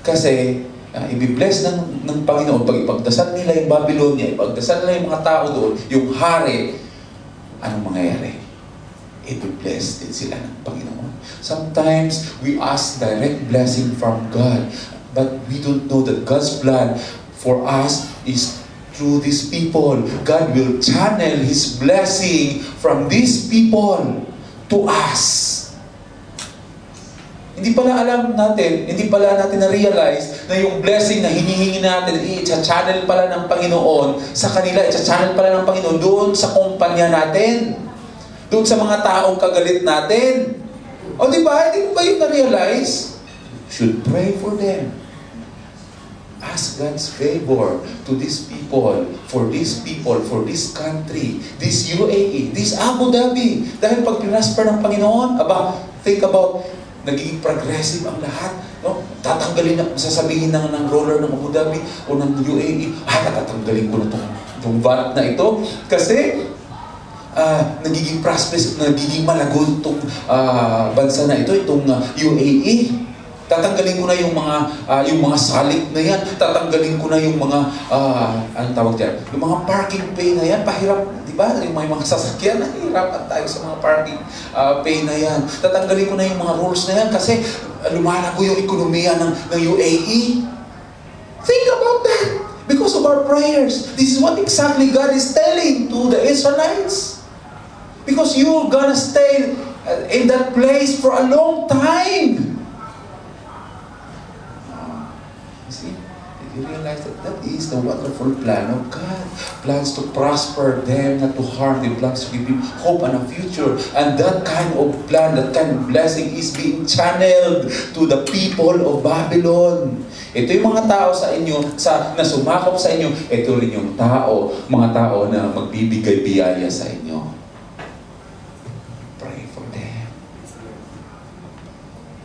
Kasi i-bless ng Panginoon, pag ipagdasal nila yung Babylonia, ipagdasal nila yung mga tao doon, yung hari, anong mangyayari? I-bless din sila ng Panginoon. Sometimes, we ask direct blessing from God, but we don't know that God's plan for us is through these people. God will channel His blessing from these people to us. Hindi pala natin na-realize na yung blessing na hinihingi natin, i-channel pala ng Panginoon sa kanila, i-channel pala ng Panginoon doon sa kumpanya natin, doon sa mga taong kagalit natin. O di ba? Hindi mo ba yung na-realize? Should pray for them. Ask God's favor to these people, for this country, this UAE, this Abu Dhabi. Dahil pag pinasper ng Panginoon, think about, nagiging progressive ang lahat. No? Tatanggalin na, sasabihin ng ruler ng Abu Dhabi o ng UAE, tatanggalin ko na itong VAT na ito. Kasi, nagiging prosperous, nagiging malago itong bansa na ito, itong UAE. Tatanggalin ko na yung mga salik na yan. Tatanggalin ko na yung mga, anong tawag dyan? Yung mga parking pay na yan. Pahirap, di ba? Yung mga sasakyan, nahihirapan tayo sa mga parking pay na yan. Tatanggalin ko na yung mga rules na yan kasi lumalago yung ekonomiya ng UAE. Think about that. Because of our prayers. This is what exactly God is telling to the Israelites. Because you're gonna stay in that place for a long time. You see? Did you realize that that is the wonderful plan of God? Plans to prosper them, not to harm them. Plans to give them hope and a future. And that kind of plan, that kind of blessing is being channeled to the people of Babylon. Ito yung mga tao sa inyo, na sumakop sa inyo, ito rin yung mga tao na magbibigay biyaya sa inyo. Pray for them.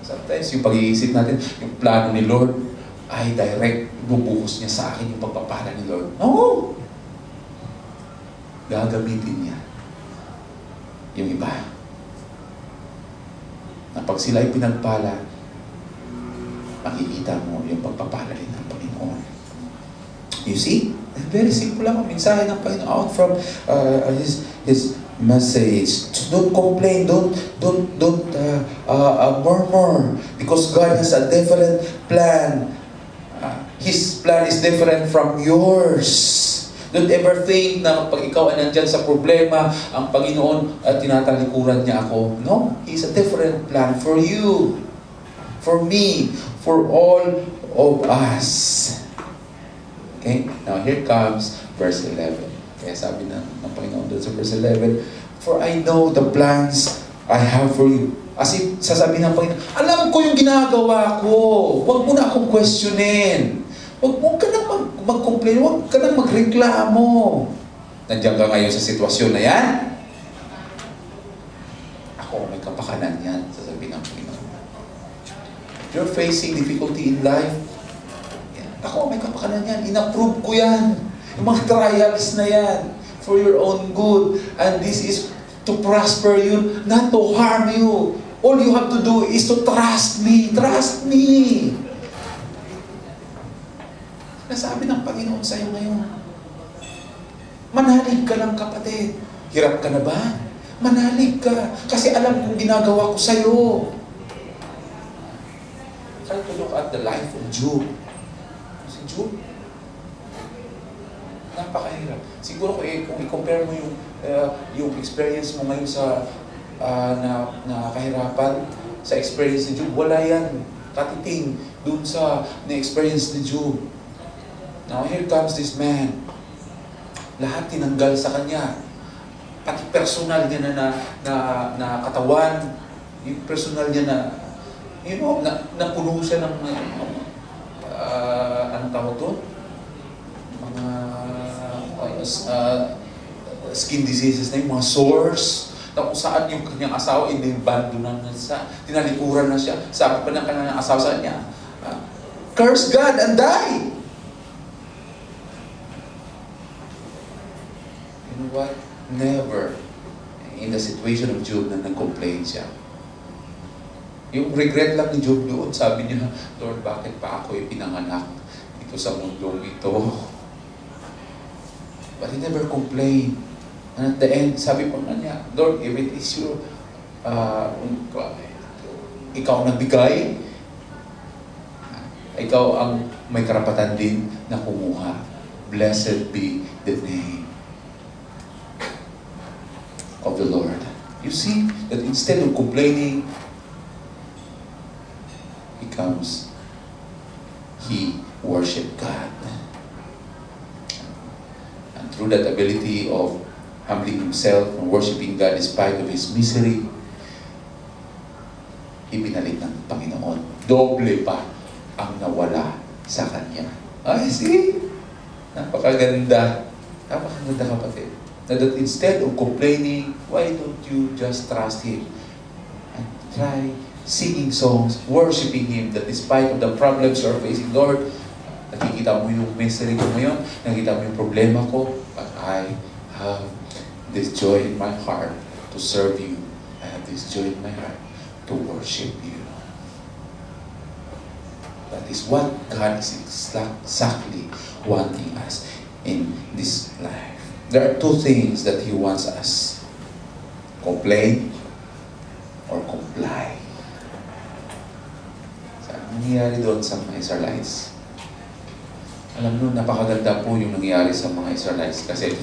Sometimes yung pag-iisip natin, yung plano ni Lord, ay direct, bubuhos niya sa akin yung pagpapala ni Lord. No! Gagamitin niya yung iba. Na pag sila ay pinagpala, makikita mo yung pagpapala rin ng Panginoon. You see? Very simple lang ang mensahe ng Panginoon from His message. Don't complain, don't murmur, because God has a different plan. His plan is different from yours. Don't ever think na pag ikaw ay nandyan sa problema, ang Panginoon at tinatalikuran niya ako. No, He's a different plan for you, for me, for all of us. Okay? Now here comes verse 11. Kaya sabi ng Panginoon doon sa verse 11, for I know the plans I have for you. As if sasabihin ng Panginoon, alam ko yung ginagawa ko. Huwag mo na akong questionin. Huwag ka nang mag-complain. Huwag ka nang magreklamo. Nandiyan ka ngayon sa sitwasyon na yan? Ako, may kapakanan yan. Sasabihin ng Panginoon. You're facing difficulty in life. Ako, may kapakanan yan. In-approve ko yan. Yung mga trials na yan. For your own good. And this is to prosper you, not to harm you. All you have to do is to trust me. Trust me. Nasabi ng Panginoon sa'yo ngayon. Manalig ka lang, kapatid. Hirap ka na ba? Manalig ka. Kasi alam kong ginagawa ko sa'yo. Try to look at the life of Job. Si Job, napakahirap. Siguro kung i-compare mo yung experience mo ngayon sa na kahirapan, sa experience ni Job, wala yan. Katiting dun sa na-experience ni Job. Now here comes this man. Lahat tinanggal sa kanya. Pati personal niya na katawan, yung personal niya na napuno siya ng anong tawag doon? Mga skin diseases na yung mga sores, na kung saan yung kanyang asawa in-abandonan na siya, tinalikuran na siya. Sabi pa ng kanyang asawa sa kanya, curse God and die! You know what? Never in the situation of Job na nag-complain siya. Yung regret lang ni Job doon, sabi niya, Lord, bakit pa ako pinanganak dito sa mundong ito? But he never complained. And at the end, sabi po niya, Lord, if it is you, ikaw nagbigay, ikaw ang may karapatan din na kumuha. Blessed be the name of the Lord. You see, that instead of complaining, he worshiped God. And through that ability of humbling himself and worshiping God despite of his misery, ibinalik ng Panginoon. Doble pa ang nawala sa kanya. Ay, see? Napakaganda. Napakaganda, kapatid. That instead of complaining, why don't you just trust Him? And try singing songs, worshiping Him, that despite of the problems you're facing, Lord, nakikita mo yung misery ko ngayon, nakikita mo yung problema ko, but I have this joy in my heart to serve you. I have this joy in my heart to worship you. That is what God is exactly wanting us in this life. There are two things that He wants us. Complain or comply. So, ano nangyayari doon sa mga Israelites? Alam nyo, napakaganda po yung nangyayari sa mga Israelites kasi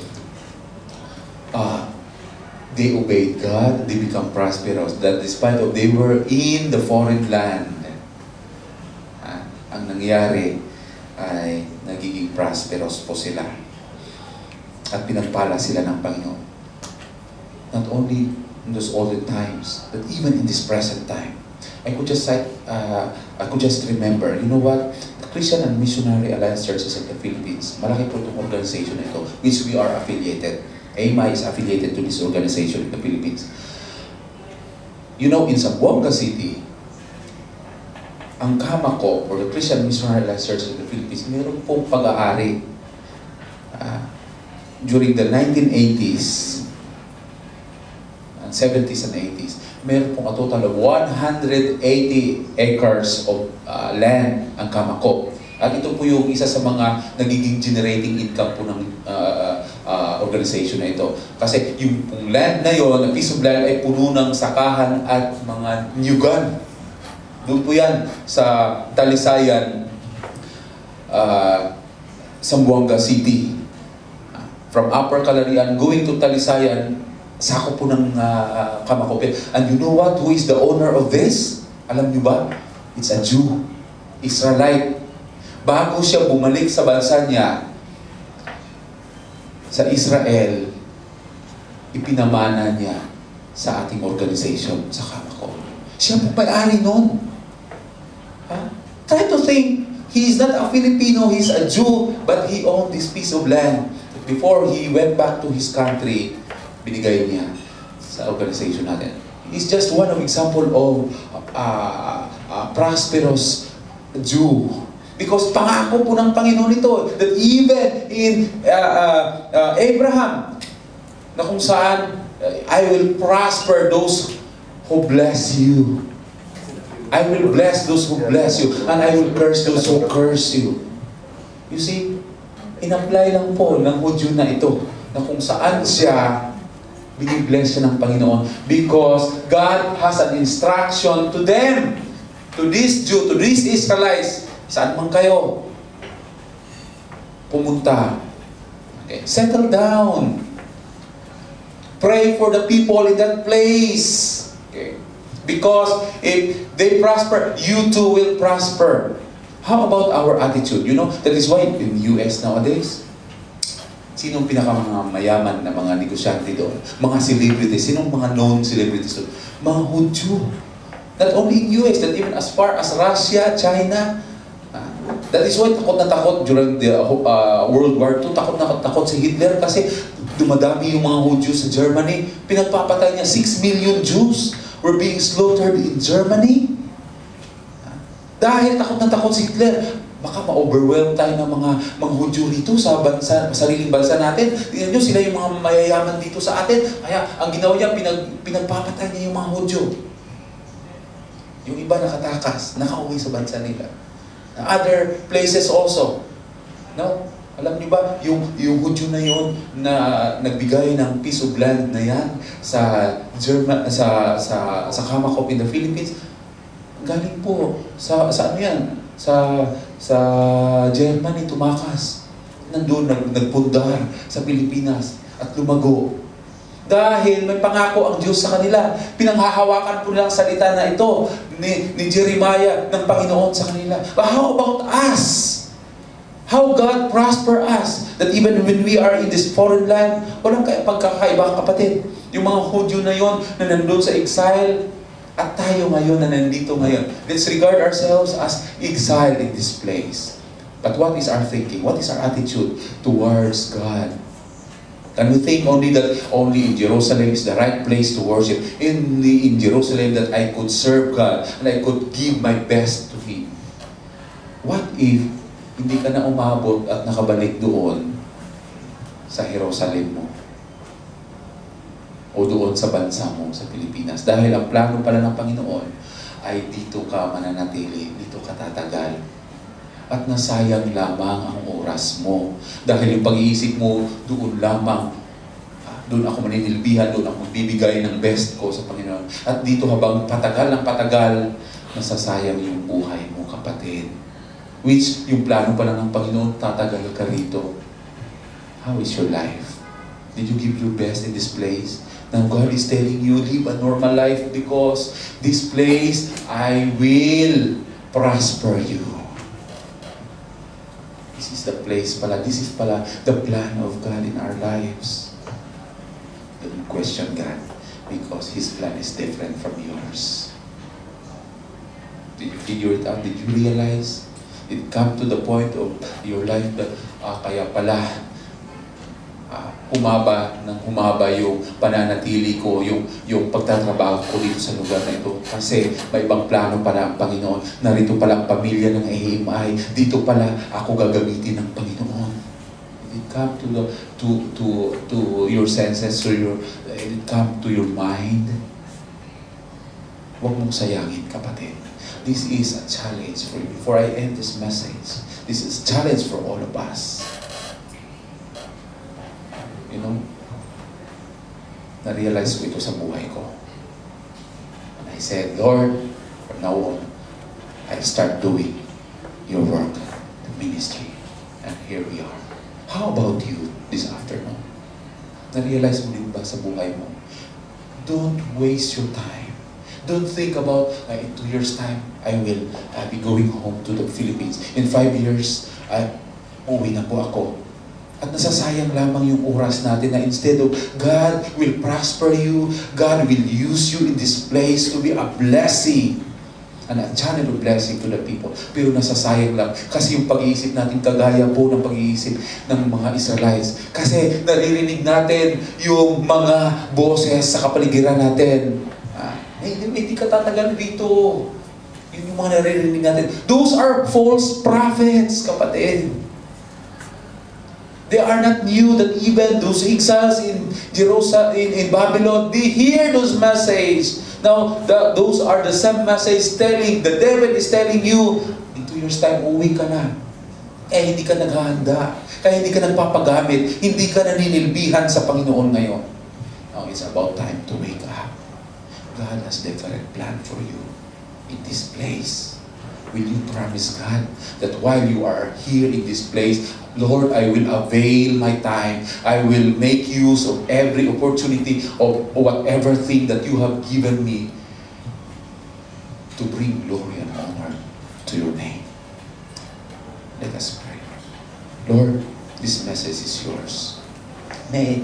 they obeyed God, they become prosperous, that despite of they were in the foreign land, ang nangyari ay nagiging prosperous po sila at pinagpala sila ng Panginoon. Not only in those olden times, but even in this present time. I could just remember, you know what? The Christian and Missionary Alliance Churches of the Philippines, malaki po itong organization na ito, which we are affiliated. AMI is affiliated to this organization in the Philippines. You know, in Zamboanga City, ang KAMACO, or the Christian Missionary Alliance Churches of the Philippines, meron pong pag-aari during the 1980s, 70s and 80s. Meron pong a total of 180 acres of land ang KAMACO. At ito po yung isa sa mga nagiging generating income po ng organization na ito. Kasi yung land na yon, ang piece of land ay puno ng sakahan at mga nyugan. Doon po yan sa Talisayan, Zamboanga City. From Upper Calarian, going to Talisayan, sako po ng KAMACO. And you know what? Who is the owner of this? Alam niyo ba? It's a Jew. Israelite. Bago siya bumalik sa bansa niya, sa Israel, ipinamana niya sa ating organization, sa KAMACO. Siya po may-ari nun. Try to think, he is not a Filipino, he is a Jew, but he owned this piece of land. Before he went back to his country, binigay niya sa organization natin. He's just one of example of prosperous Jew. Because pangako po ng Panginoon ito, that even in Abraham, na kung saan, I will prosper those who bless you. I will bless those who bless you, and I will curse those who curse you. You see, in-apply lang po ng Hudyo na ito, na kung saan siya, binibless siya ng Panginoon. Because God has an instruction to them, to this Jew, to these Israelites, saan man kayo pumunta. Okay. Settle down. Pray for the people in that place. Okay. Because if they prosper, you too will prosper. How about our attitude? You know, that is why in US nowadays, sinong pinakamayaman na mga negosyante doon? Mga celebrities. Sinong mga known celebrities doon? Mga Hudyo. Not only in US, that even as far as Russia, China. That is why takot na takot during the World War II. Takot na takot si Hitler kasi dumadami yung mga Hudyo sa Germany. Pinagpapatay niya 6 million Jews were being slaughtered in Germany. Dahil takot na takot si Hitler, baka ma-overwhelm tayo ng mga Hudyo dito sa bansa, sariling bansa natin. Tingnan nyo, sila yung mga mayayaman dito sa atin. Kaya ang ginawa niya, pinagpapatay niya yung mga Hudyo. Yung iba nakatakas, nakauwi sa bansa nila. Other places also. No? Alam niyo ba, yung Hudyo na yun na nagbigay ng piece of land na yan sa KAMACO in the Philippines, galing po sa ano yan? Sa Germany, tumakas. Nandun, nagpundar sa Pilipinas at lumago. Dahil may pangako ang Diyos sa kanila. Pinanghahawakan po nilang salita na ito ni Jeremiah ng Panginoon sa kanila. But how about us? How God prosper us, that even when we are in this foreign land, walang pagkakaiba, kapatid. Yung mga Hudyo na yon na nandun sa exile, at tayo ngayon na nandito ngayon. Let's regard ourselves as exiled in this place. But what is our thinking? What is our attitude towards God? Can we think only that only in Jerusalem is the right place to worship? Only in Jerusalem that I could serve God and I could give my best to Him. What if hindi ka na umabot at nakabalik doon sa Jerusalem mo? O doon sa bansa mo, sa Pilipinas. Dahil ang plano pala ng Panginoon ay dito ka mananatili, dito ka tatagal. At nasayang lamang ang oras mo. Dahil yung pag-iisip mo, doon lamang, doon ako maninilbihan, doon ako magbibigay ng best ko sa Panginoon. At dito habang patagal ng patagal, nasasayang yung buhay mo, kapatid. Which, yung plano pa lang ng Panginoon, tatagal ka rito. How is your life? Did you give your best in this place? Now God is telling you, live a normal life because this place, I will prosper you. This is the place pala, this is pala the plan of God in our lives. Don't question God because His plan is different from yours. Did you figure it out? Did you realize? It come to the point of your life that kaya pala humaba yung pananatili ko, yung pagtatrabaho ko dito sa lugar na ito. Kasi may ibang plano pala ang Panginoon. Narito pala ang pamilya ng AMI. Dito pala ako gagamitin ng Panginoon. It come to your senses, it come to your mind. Huwag mong sayangin, kapatid. This is a challenge for you. Before I end this message, this is a challenge for all of us. You know, na-realize ko ito sa buhay ko. And I said, Lord, from now on, I'll start doing your work, the ministry. And here we are. How about you this afternoon? Na-realize mo din ba sa buhay mo? Don't waste your time. Don't think about, in 2 years' time, I will be going home to the Philippines. In 5 years, uwi na po ako. At nasasayang lamang yung oras natin na instead of God will prosper you, God will use you in this place to be a blessing. And a channel of blessing to the people. Pero nasasayang lang. Kasi yung pag-iisip natin, kagaya po ng pag-iisip ng mga Israelites. Kasi naririnig natin yung mga boses sa kapaligiran natin. Hindi ka tatagal dito. Yun yung mga naririnig natin. Those are false prophets, kapatid. They are not new that even those exiles in Jerusalem, in Babylon, they hear those messages. Now, those are the same message telling, the devil is telling you, in 2 years' time, uwi ka na. Hindi ka naghahanda. Kaya hindi ka nagpapagamit. Hindi ka naninilbihan sa Panginoon ngayon. Now, it's about time to wake up. God has different plan for you in this place. Will you promise God that while you are here in this place, Lord, I will avail my time. I will make use of every opportunity of whatever thing that you have given me to bring glory and honor to your name. Let us pray. Lord, this message is yours. May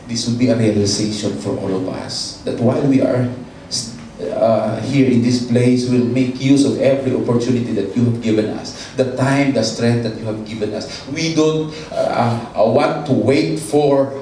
this will be a realization for all of us that while we are here in this place, we'll make use of every opportunity that you have given us. The time, the strength that you have given us. We don't want to wait for